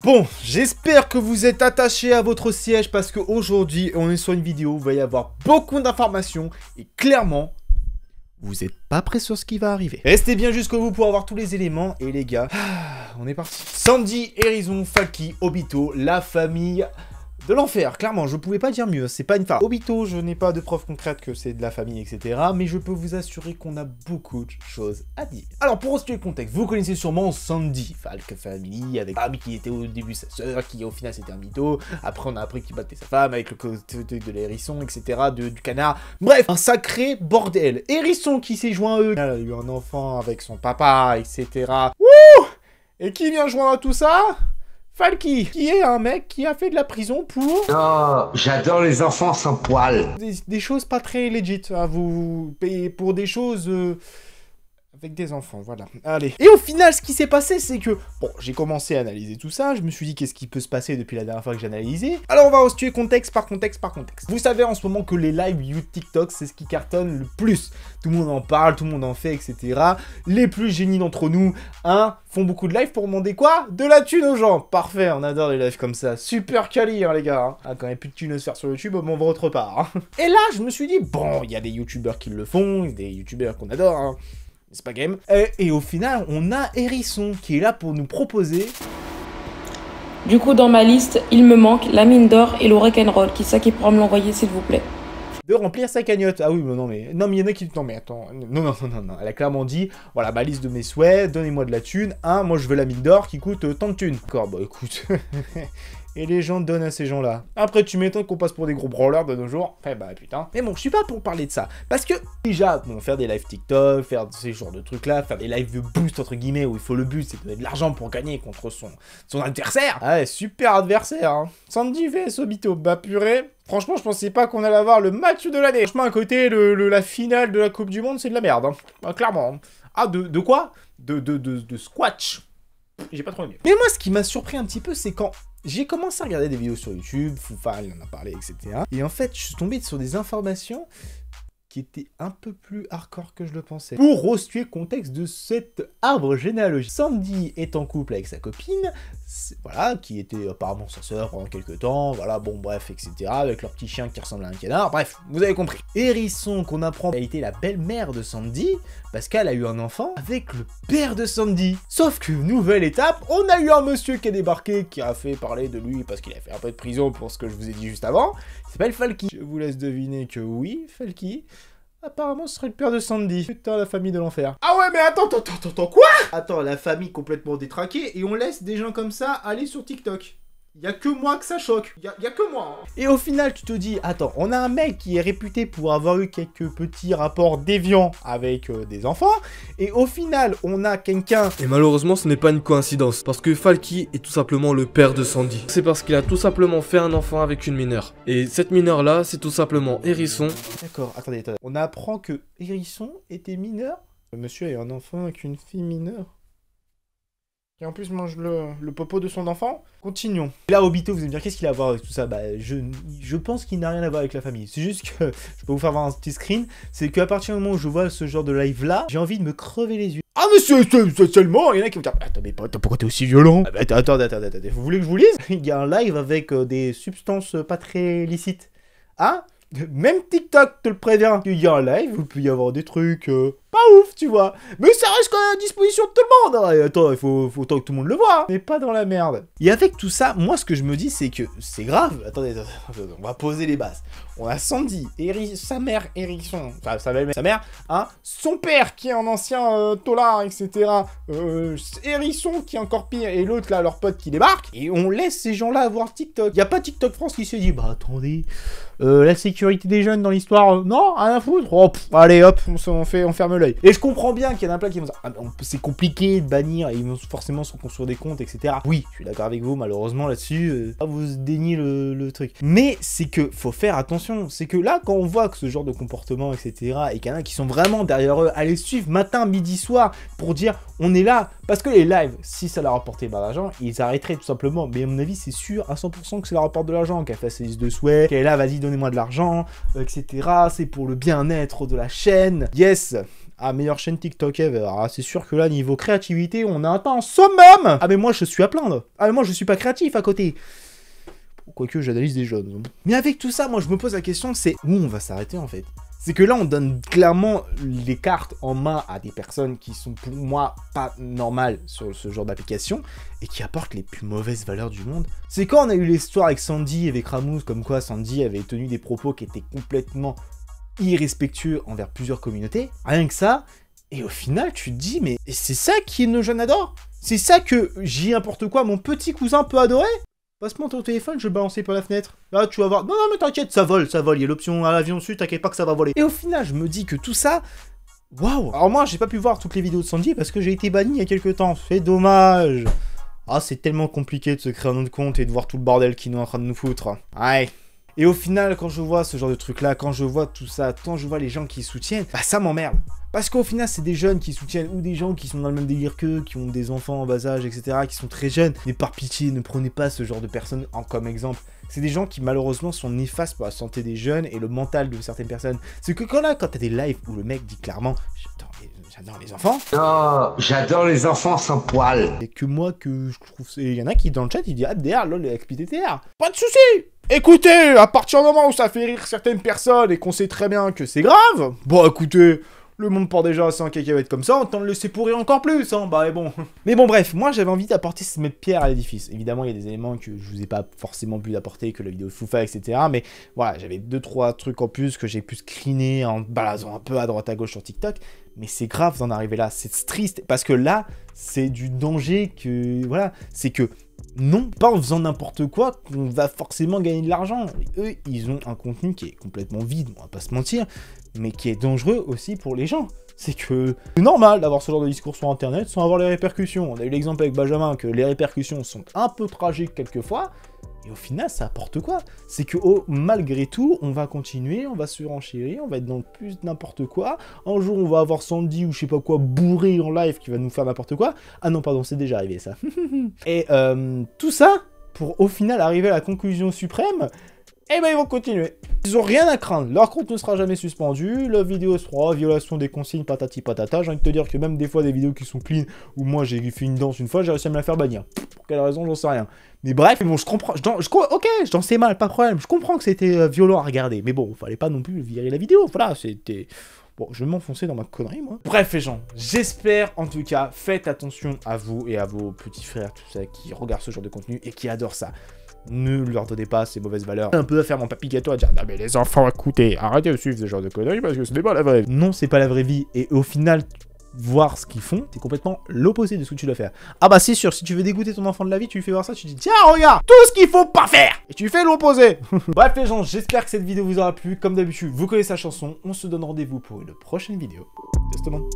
Bon, j'espère que vous êtes attachés à votre siège parce qu'aujourd'hui, on est sur une vidéo où il va y avoir beaucoup d'informations et clairement, vous n'êtes pas prêts sur ce qui va arriver. Restez bien jusqu'au bout pour avoir tous les éléments et les gars, on est parti. Sandy, Hérisson, Falky, Obito, la famille de l'enfer, clairement, je pouvais pas dire mieux, c'est pas une farce. Obito, je n'ai pas de preuves concrètes que c'est de la famille, etc. Mais je peux vous assurer qu'on a beaucoup de choses à dire. Alors, pour resituer le contexte, vous connaissez sûrement Sandy, Falk Family, avec Barbie qui était au début sa sœur, qui au final c'était un mytho. Après, on a appris qu'il battait sa femme, avec le côté de l'hérisson, etc., du canard. Bref, un sacré bordel. Hérisson qui s'est joint à eux, il a eu un enfant avec son papa, etc. Wouh! Et qui vient joindre à tout ça? Falky, qui est un mec qui a fait de la prison pour... Oh, j'adore les enfants sans poils. Des choses pas très legit, hein. Vous payez pour des choses... avec des enfants, voilà. Allez. Et au final, ce qui s'est passé, c'est que... Bon, j'ai commencé à analyser tout ça, je me suis dit qu'est-ce qui peut se passer depuis la dernière fois que j'ai analysé. Alors on va restituer contexte par contexte par contexte. Vous savez en ce moment que les lives YouTube TikTok, c'est ce qui cartonne le plus. Tout le monde en parle, tout le monde en fait, etc. Les plus génies d'entre nous, font beaucoup de lives pour demander quoi? De la thune aux gens. Parfait, on adore les lives comme ça. Super quali, hein, les gars. Quand il n'y a plus de thunes à se faire sur YouTube, on va autre part. Et là, je me suis dit, bon, il y a des youtubeurs qui le font, des youtubeurs qu'on adore, hein. C'est pas game. Et au final, on a Hérisson qui est là pour nous proposer... Du coup, dans ma liste, il me manque la mine d'or et le rock'n'roll. Qui ça qui pourra me l'envoyer, s'il vous plaît? De remplir sa cagnotte. Ah oui, mais non, mais il y en a qui... Non, mais attends. Non. Elle a clairement dit, voilà, ma liste de mes souhaits, donnez-moi de la thune. Moi, je veux la mine d'or qui coûte tant de thunes. D'accord, bah écoute... Et les gens donnent à ces gens-là. Après, tu m'étonnes qu'on passe pour des gros brawlers de nos jours. Eh bah, putain. Mais bon, je suis pas pour parler de ça. Parce que, déjà, bon, faire des lives TikTok, faire ces genres de trucs-là, faire des lives de boost, entre guillemets, où il faut le but, c'est de donner de l'argent pour gagner contre son adversaire. Ah ouais, super adversaire, hein. Sandy vs Obito. Bah, purée. Franchement, je pensais pas qu'on allait avoir le match de l'année. Franchement, à côté, la finale de la Coupe du Monde, c'est de la merde, hein. Ah, clairement. Ah, de quoi? De squash. J'ai pas trop aimé. Mais moi, ce qui m'a surpris un petit peu, c'est quand j'ai commencé à regarder des vidéos sur YouTube, Foufal, il en a parlé, etc. Et en fait, je suis tombé sur des informations qui étaient un peu plus hardcore que je le pensais. Pour restituer le contexte de cet arbre généalogique. Sandy est en couple avec sa copine, voilà, qui était apparemment sa sœur pendant quelques temps, voilà, bon, bref, etc. Avec leur petit chien qui ressemble à un canard, bref, vous avez compris. Hérisson, qu'on apprend, a été la belle-mère de Sandy, parce qu'elle a eu un enfant avec le père de Sandy. Sauf que, nouvelle étape, on a eu un monsieur qui est débarqué, qui a fait parler de lui, parce qu'il a fait un peu de prison pour ce que je vous ai dit juste avant. Il s'appelle Falky. Je vous laisse deviner que oui, Falky, apparemment, ce serait le père de Sandy. Putain, la famille de l'enfer. Ah ouais, mais attends, quoi? Attends, la famille complètement détraquée, et on laisse des gens comme ça aller sur TikTok. Y'a que moi que ça choque. Y'a que moi. Hein. Et au final, tu te dis, attends, on a un mec qui est réputé pour avoir eu quelques petits rapports déviants avec des enfants. Et au final, on a quelqu'un... Et malheureusement, ce n'est pas une coïncidence. Parce que Falky est tout simplement le père de Sandy. C'est parce qu'il a tout simplement fait un enfant avec une mineure. Et cette mineure-là, c'est tout simplement Hérisson. D'accord, attendez. On apprend que Hérisson était mineur. Le monsieur a eu un enfant avec une fille mineure. Et en plus mange le popo de son enfant. Continuons. Là, Obito, vous allez me dire, qu'est-ce qu'il a à voir avec tout ça? Bah, je pense qu'il n'a rien à voir avec la famille. C'est juste que, je peux vous faire voir un petit screen, c'est qu'à partir du moment où je vois ce genre de live-là, j'ai envie de me crever les yeux. Ah, mais c'est seulement, il y en a qui vont dire, attends, mais pourquoi t'es aussi violent? Ah, bah, attendez, vous voulez que je vous lise? Il y a un live avec des substances pas très licites. Hein? Même TikTok te le prévient. Il y a un live où il peut y avoir des trucs pas ouf, tu vois. Mais ça reste quand même à disposition de tout le monde. Attends, il faut autant que tout le monde le voit. Hein. Mais pas dans la merde. Et avec tout ça, moi, ce que je me dis, c'est que c'est grave. Attendez, on va poser les bases. On a Sandy, sa mère, Hérisson, enfin, sa mère, hein, son père qui est un ancien tolard, etc. Hérisson qui est encore pire, et l'autre, là, leur pote qui débarque. Et on laisse ces gens-là avoir TikTok. Il n'y a pas TikTok France qui se dit, bah attendez, la sécurité des jeunes dans l'histoire, non, rien à foutre. Oh, allez, hop, on ferme l'œil. Et je comprends bien qu'il y en a plein qui vont dire, ah, c'est compliqué de bannir, et ils vont forcément se construire des comptes, etc. Oui, je suis d'accord avec vous, malheureusement, là-dessus, vous déniez le truc. Mais c'est que, faut faire attention. C'est que là, quand on voit que ce genre de comportement, etc., et qu'il y en a qui sont vraiment derrière eux, à les suivre matin, midi, soir, pour dire On est là, parce que les lives, si ça leur rapportait pas d'argent, ils arrêteraient tout simplement. Mais à mon avis, c'est sûr à 100% que ça leur rapporte de l'argent, qu'elle fasse ses listes de souhaits, qu'elle est là, vas-y, donnez-moi de l'argent, etc. C'est pour le bien-être de la chaîne. Yes! Ah, meilleure chaîne TikTok ever. Ah, c'est sûr que là, niveau créativité, on a atteint un summum! Ah, mais moi, je suis à plaindre. Ah, mais moi, je suis pas créatif à côté. Quoique, j'analyse des jeunes. Mais avec tout ça, moi, je me pose la question, c'est où on va s'arrêter, en fait? C'est que là, on donne clairement les cartes en main à des personnes qui sont, pour moi, pas normales sur ce genre d'application et qui apportent les plus mauvaises valeurs du monde. C'est quand on a eu l'histoire avec Sandy et avec Ramous, comme quoi Sandy avait tenu des propos qui étaient complètement irrespectueux envers plusieurs communautés. Rien que ça. Et au final, tu te dis, mais c'est ça qui nos jeunes adorent? C'est ça que n'importe quoi, mon petit cousin peut adorer? Passe-moi ton téléphone, je vais le balancer par la fenêtre. Là, tu vas voir. Non, non, mais t'inquiète, ça vole. Il y a l'option à l'avion dessus, t'inquiète pas que ça va voler. Et au final, je me dis que tout ça. Waouh! Alors, moi, j'ai pas pu voir toutes les vidéos de Sandy parce que j'ai été banni il y a quelques temps. C'est dommage. Ah, c'est tellement compliqué de se créer un autre compte et de voir tout le bordel qu'ils sont en train de nous foutre. Ouais. Et au final, quand je vois ce genre de truc-là, quand je vois tout ça, quand je vois les gens qui soutiennent, bah ça m'emmerde. Parce qu'au final, c'est des jeunes qui soutiennent ou des gens qui sont dans le même délire qu'eux, qui ont des enfants en bas âge, etc., qui sont très jeunes. Mais par pitié, ne prenez pas ce genre de personnes comme exemple. C'est des gens qui malheureusement sont néfastes pour la santé des jeunes et le mental de certaines personnes. C'est que quand t'as des lives où le mec dit clairement « J'adore les enfants ». Oh, j'adore les enfants sans poils. Et que moi, que je trouve... Il y en a qui dans le chat, ils disent « Ah, DR, lol, XPTTR ». Pas de soucis. Écoutez, à partir du moment où ça fait rire certaines personnes et qu'on sait très bien que c'est grave, bon écoutez, le monde part déjà assez en cacahuète comme ça, autant le laisser pourrir encore plus, hein, bah bon. Mais bon bref, moi j'avais envie d'apporter cette pierre à l'édifice. Évidemment, il y a des éléments que je vous ai pas forcément pu apporter, que la vidéo de Foufa, etc. Mais voilà, j'avais 2-3 trucs en plus que j'ai pu screener en baladant un peu à droite à gauche sur TikTok. Mais c'est grave d'en arriver là, c'est triste, parce que là, c'est du danger que... Voilà, c'est que... Non, pas en faisant n'importe quoi qu'on va forcément gagner de l'argent. Eux, ils ont un contenu qui est complètement vide, on va pas se mentir, mais qui est dangereux aussi pour les gens. C'est que c'est normal d'avoir ce genre de discours sur Internet sans avoir les répercussions. On a eu l'exemple avec Benjamin que les répercussions sont un peu tragiques quelquefois, et au final, ça apporte quoi? C'est que malgré tout, on va continuer, on va se renchérir, on va être dans le plus n'importe quoi. Un jour, on va avoir Sandy ou je sais pas quoi bourré en live qui va nous faire n'importe quoi. Ah non, pardon, c'est déjà arrivé ça. Et tout ça pour au final arriver à la conclusion suprême. Eh ben ils vont continuer. Ils ont rien à craindre. Leur compte ne sera jamais suspendu. La vidéo sera violation des consignes patati patata. J'ai envie de te dire que même des fois des vidéos qui sont clean, où moi j'ai fait une danse une fois, j'ai réussi à me la faire bannir. Pour quelle raison, j'en sais rien. Mais bref, bon, je comprends. Ok, j'en sais mal, pas de problème. Je comprends que c'était violent à regarder. Mais bon, fallait pas non plus virer la vidéo. Voilà, c'était... Bon, je vais m'enfoncer dans ma connerie, moi. Bref, les gens, j'espère, en tout cas, faites attention à vous et à vos petits frères, tout ça, qui regardent ce genre de contenu et qui adorent ça. Ne leur donnez pas ces mauvaises valeurs. Un peu à faire mon papy gâteau à dire non mais les enfants, écoutez, arrêtez de suivre ce genre de conneries parce que ce n'est pas la vraie vie. Non, c'est pas la vraie vie. Et au final, voir ce qu'ils font, c'est complètement l'opposé de ce que tu dois faire. Ah bah c'est sûr, si tu veux dégoûter ton enfant de la vie, tu lui fais voir ça, tu dis tiens regarde, tout ce qu'il faut pas faire. Et tu fais l'opposé. Bref les gens, j'espère que cette vidéo vous aura plu. Comme d'habitude, vous connaissez la chanson. On se donne rendez-vous pour une prochaine vidéo. Testement.